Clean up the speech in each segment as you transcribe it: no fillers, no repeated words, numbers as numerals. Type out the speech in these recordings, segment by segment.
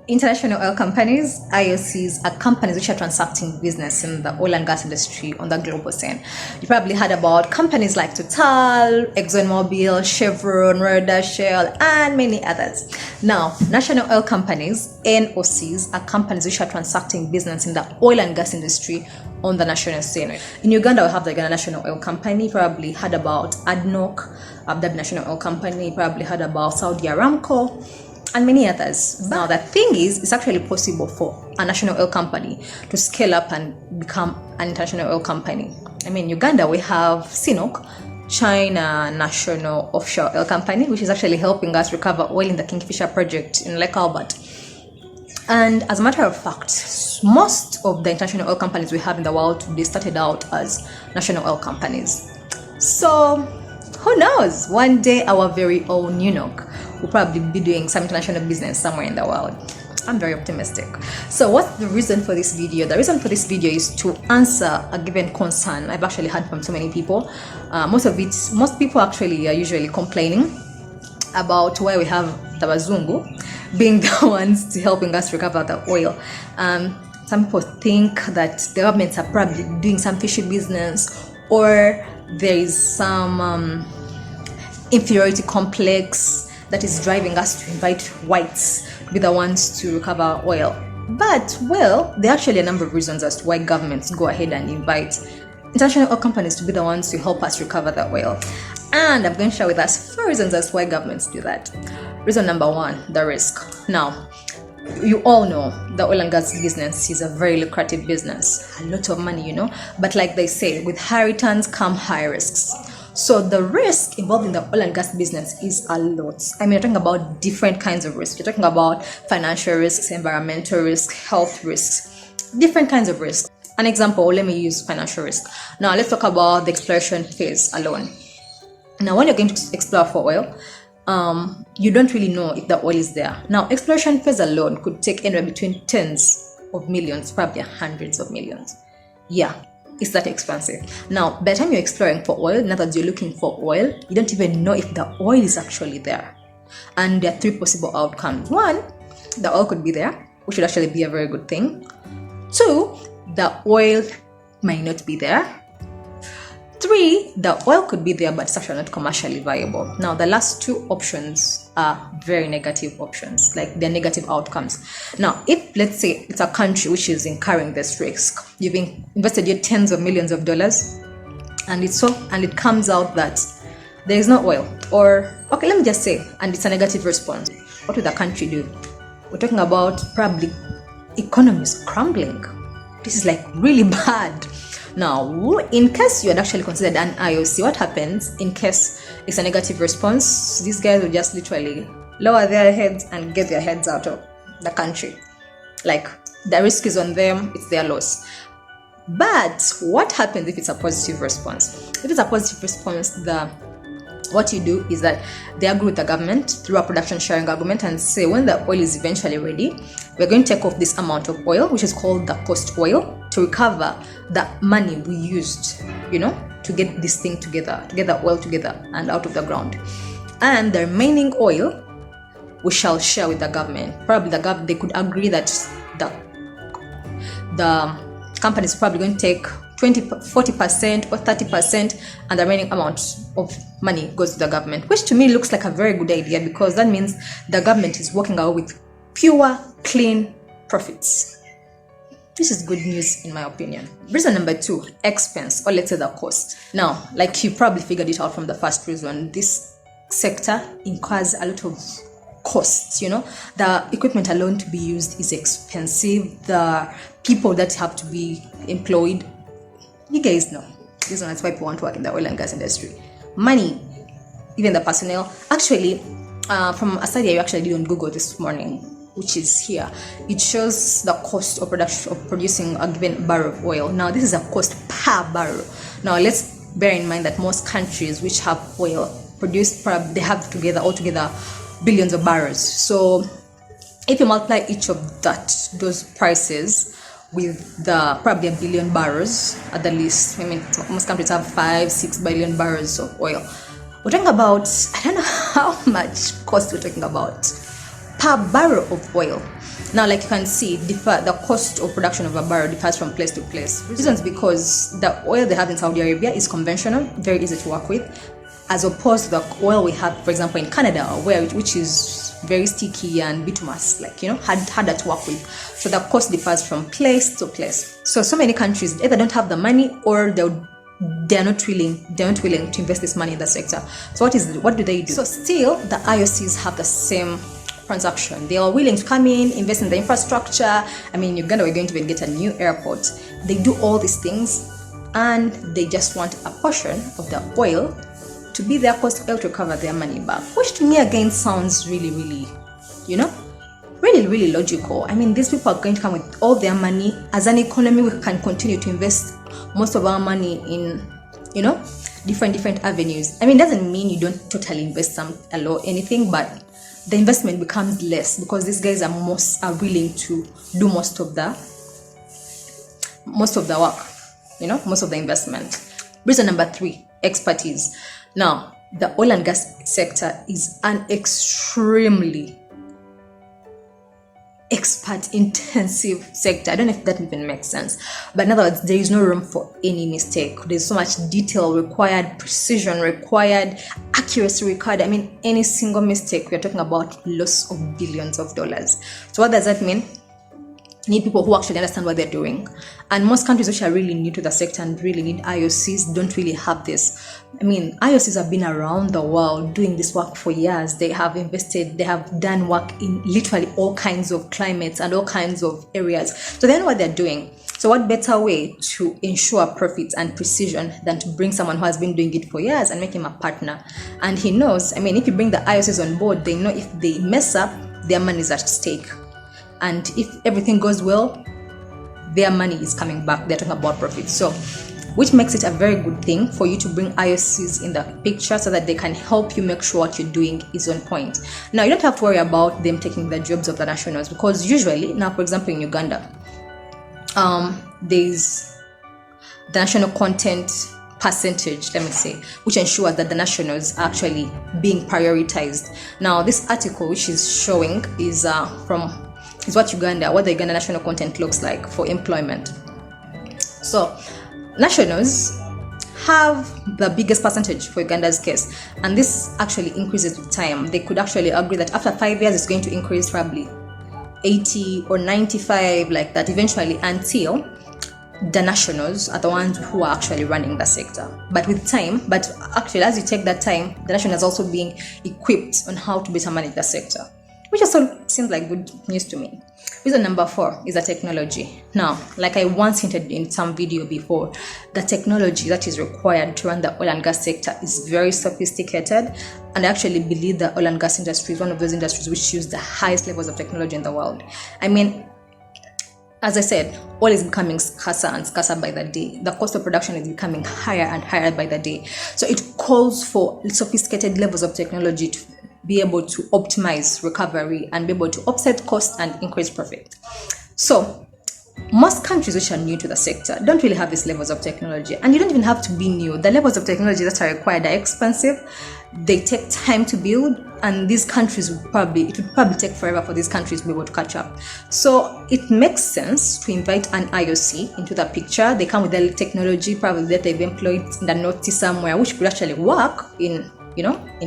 International oil companies, IOCs, are companies which are transacting business in the oil and gas industry on the global scene. You probably heard about companies like Total, ExxonMobil, Chevron, Roda, Shell, and many others. Now, national oil companies, NOCs, are companies which are transacting business in the oil and gas industry on the national scene. In Uganda, we have the Uganda National Oil Company. You probably heard about ADNOC, Abu Dhabi National Oil Company. You probably heard about Saudi Aramco, and many others. Now, the thing is, it's actually possible for a national oil company to scale up and become an international oil company. I mean, Uganda, we have CNOOC, China National Offshore Oil Company, which is actually helping us recover oil in the Kingfisher project in Lake Albert. And as a matter of fact, most of the international oil companies we have in the world, they started out as national oil companies. So, who knows? One day our very own UNOC will probably be doing some international business somewhere in the world. I'm very optimistic. So what's the reason for this video? The reason for this video is to answer a given concern I've actually heard from so many people. Most people actually are usually complaining about why we have the Bazungu being the ones to helping us recover the oil. Some people think that the governments are probably doing some fishy business, or there is some inferiority complex that is driving us to invite whites to be the ones to recover oil. But, well, there are actually a number of reasons as to why governments go ahead and invite international oil companies to be the ones to help us recover the oil. And I'm going to share with us 4 reasons as to why governments do that. Reason number 1, the risk. Now, you all know the oil and gas business is a very lucrative business. A lot of money, But like they say, with high returns come high risks. So the risk involved in the oil and gas business is a lot. I mean, you're talking about different kinds of risks. You're talking about financial risks, environmental risks, health risks, different kinds of risks. An example, let me use financial risk. Now, let's talk about the exploration phase alone. Now, when you're going to explore for oil, you don't really know if the oil is there. Now, exploration phase alone could take anywhere between tens of millions, probably hundreds of millions. Yeah. It's that expensive. Now, by the time you're exploring for oil, now that you're looking for oil, you don't even know if the oil is actually there. And there are 3 possible outcomes. 1, the oil could be there, which would actually be a very good thing. 2, the oil might not be there. 3, the oil could be there, but it's actually not commercially viable. Now, the last 2 options are very negative options, like they're negative outcomes. Now, if let's say it's a country which is incurring this risk, you've invested your tens of millions of dollars, and it comes out that there is no oil, or okay, let me just say, and it's a negative response. What will the country do? We're talking about probably economies crumbling. This is like really bad. Now, in case you had actually considered an IOC, what happens in case it's a negative response? These guys will just literally lower their heads and get their heads out of the country. Like, the risk is on them, it's their loss. But what happens if it's a positive response? If it's a positive response, what you do is that they agree with the government through a production sharing agreement and say, when the oil is eventually ready, we're going to take off this amount of oil, which is called the cost oil, to recover the money we used, to get this thing together, to get the oil together and out of the ground. And the remaining oil, we shall share with the government. Probably they could agree that the company is probably going to take 40% or 30%, and the remaining amount of money goes to the government, which to me looks like a very good idea, because that means the government is walking away with pure, clean profits. This is good news in my opinion. Reason number 2, expense, or let's say the cost. Now, like you probably figured it out from the first reason, this sector incurs a lot of costs, The equipment alone to be used is expensive. The people that have to be employed, you guys know. This is why people want to work in the oil and gas industry. Money, even the personnel. Actually, from a study I actually did on Google this morning, which is here, it shows the cost of producing a given barrel of oil. Now, this is a cost per barrel. Now, let's bear in mind that most countries which have oil produce, they have altogether billions of barrels. So, if you multiply each of those prices with the probably 1 billion barrels at the least, I mean, most countries have 5-6 billion barrels of oil. We're talking about, I don't know how much cost we're talking about. per barrel of oil. Now, like you can see, the cost of production of a barrel differs from place to place. Reasons because the oil they have in Saudi Arabia is conventional, very easy to work with, as opposed to the oil we have, for example, in Canada, which is very sticky and bituminous, like, harder to work with. So the cost differs from place to place. So many countries either don't have the money or they're not willing to invest this money in the sector. So what do they do? So still, the IOCs have the same transaction. They are willing to come in, invest in the infrastructure. I mean, Uganda, we're going to even get a new airport. They do all these things, and they just want a portion of the oil to be their cost of oil to recover their money back, which to me again sounds really, really logical. I mean, these people are going to come with all their money. As an economy, we can continue to invest most of our money in, different avenues. I mean, it doesn't mean you don't totally invest anything, but the investment becomes less because these guys are willing to do most of the work, most of the investment. Reason number 3, expertise. Now, the oil and gas sector is an extremely expert-intensive sector. I don't know if that even makes sense. But in other words, there is no room for any mistake. There's so much detail required, precision required, accuracy required. I mean, any single mistake, we're talking about loss of billions of dollars. So what does that mean? You need people who actually understand what they're doing. And most countries which are really new to the sector and really need IOCs don't really have this. I mean, IOCs have been around the world doing this work for years. They have invested, they have done work in literally all kinds of climates and all kinds of areas. So they know what they're doing. So what better way to ensure profits and precision than to bring someone who has been doing it for years and make him a partner? And he knows, I mean, if you bring the IOCs on board, they know if they mess up, their money is at stake. And if everything goes well, their money is coming back. They're talking about profits. So, which makes it a very good thing for you to bring IOCs in the picture so that they can help you make sure what you're doing is on point. Now, you don't have to worry about them taking the jobs of the nationals, because usually, now, for example, in Uganda, there's the national content percentage, let me say, which ensures that the nationals are actually being prioritized. Now, this article which is showing is what the Uganda national content looks like for employment. So nationals have the biggest percentage for Uganda's case, and this actually increases with time. They could actually agree that after 5 years it's going to increase probably 80 or 95, like that, eventually, until the nationals are the ones who are actually running the sector. But actually, as you take that time, the nationals also being equipped on how to better manage the sector, which also seems like good news to me. Reason number 4 is the technology. Now, like I once hinted in some video before, the technology that is required to run the oil and gas sector is very sophisticated, and I actually believe the oil and gas industry is one of those industries which use the highest levels of technology in the world. I mean, as I said, oil is becoming scarcer and scarcer by the day. The cost of production is becoming higher and higher by the day. So it calls for sophisticated levels of technology to be able to optimize recovery and be able to offset costs and increase profit. So most countries which are new to the sector don't really have these levels of technology, and you don't even have to be new. The levels of technology that are required are expensive, they take time to build, and these countries it would probably take forever for these countries to be able to catch up. So it makes sense to invite an IOC into the picture. They come with the technology probably that they've employed in the North Sea somewhere, which could actually work in,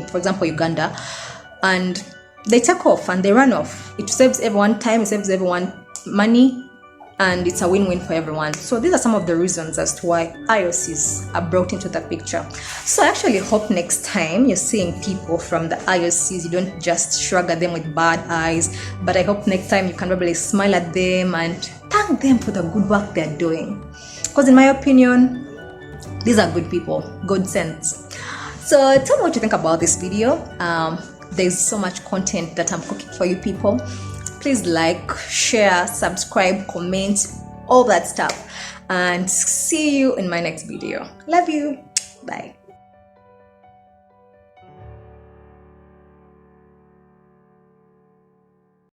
for example, Uganda, and they take off and they run off. It saves everyone time, it saves everyone money, and it's a win-win for everyone. So these are some of the reasons as to why IOCs are brought into the picture. So I actually hope next time you're seeing people from the IOCs, you don't just shrug at them with bad eyes, but I hope next time you can probably smile at them and thank them for the good work they're doing. Because in my opinion, these are good people, good sense. So tell me what you think about this video. There's so much content that I'm cooking for you people. Please like, share, subscribe, comment, all that stuff. And see you in my next video. Love you. Bye.